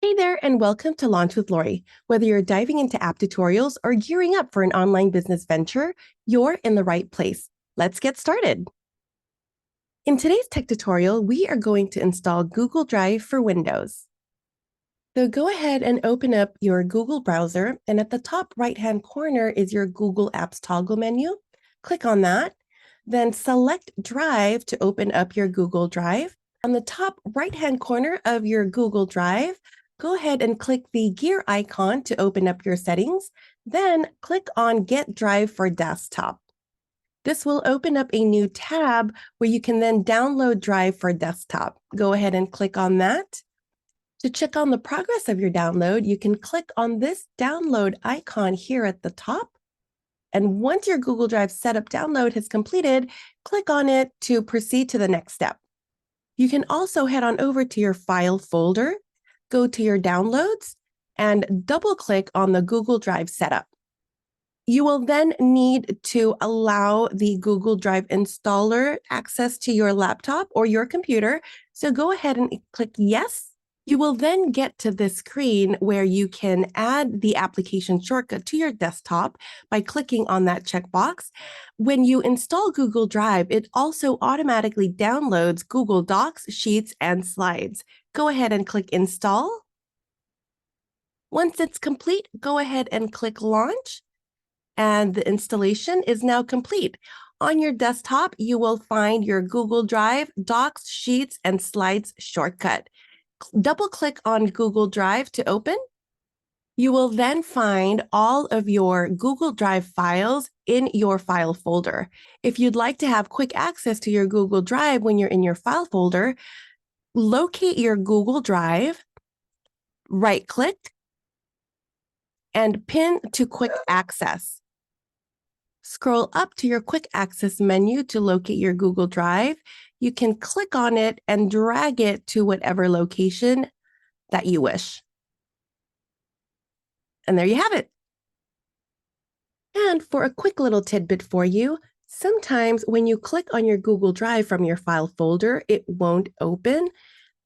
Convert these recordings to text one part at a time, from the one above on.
Hey there, and welcome to Launch with Lori. Whether you're diving into app tutorials or gearing up for an online business venture, you're in the right place. Let's get started. In today's tech tutorial, we are going to install Google Drive for Windows. So go ahead and open up your Google browser, and at the top right-hand corner is your Google Apps toggle menu. Click on that, then select Drive to open up your Google Drive. On the top right-hand corner of your Google Drive, go ahead and click the gear icon to open up your settings. Then click on Get Drive for Desktop. This will open up a new tab where you can then download Drive for Desktop. Go ahead and click on that. To check on the progress of your download, you can click on this download icon here at the top. And once your Google Drive setup download has completed, click on it to proceed to the next step. You can also head on over to your file folder, go to your downloads, and double-click on the Google Drive setup. You will then need to allow the Google Drive installer access to your laptop or your computer. So go ahead and click yes. You will then get to this screen where you can add the application shortcut to your desktop by clicking on that checkbox. When you install Google Drive, it also automatically downloads Google Docs, Sheets, and Slides. Go ahead and click Install. Once it's complete, go ahead and click Launch, and the installation is now complete. On your desktop, you will find your Google Drive, Docs, Sheets, and Slides shortcut. Double-click on Google Drive to open. You will then find all of your Google Drive files in your file folder. If you'd like to have quick access to your Google Drive when you're in your file folder, locate your Google Drive, right-click, and pin to quick access. Scroll up to your quick access menu to locate your Google Drive. You can click on it and drag it to whatever location that you wish. And there you have it. And for a quick little tidbit for you, sometimes when you click on your Google Drive from your file folder, it won't open.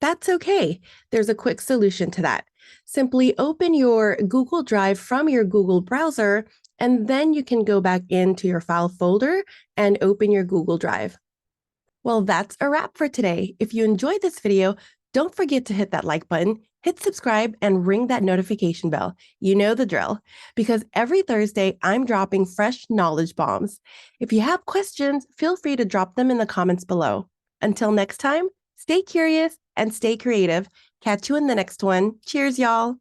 That's okay. There's a quick solution to that. Simply open your Google Drive from your Google browser, and then you can go back into your file folder and open your Google Drive. Well, that's a wrap for today. If you enjoyed this video, don't forget to hit that like button, hit subscribe, and ring that notification bell. You know the drill, because every Thursday, I'm dropping fresh knowledge bombs. If you have questions, feel free to drop them in the comments below. Until next time, stay curious and stay creative. Catch you in the next one. Cheers, y'all.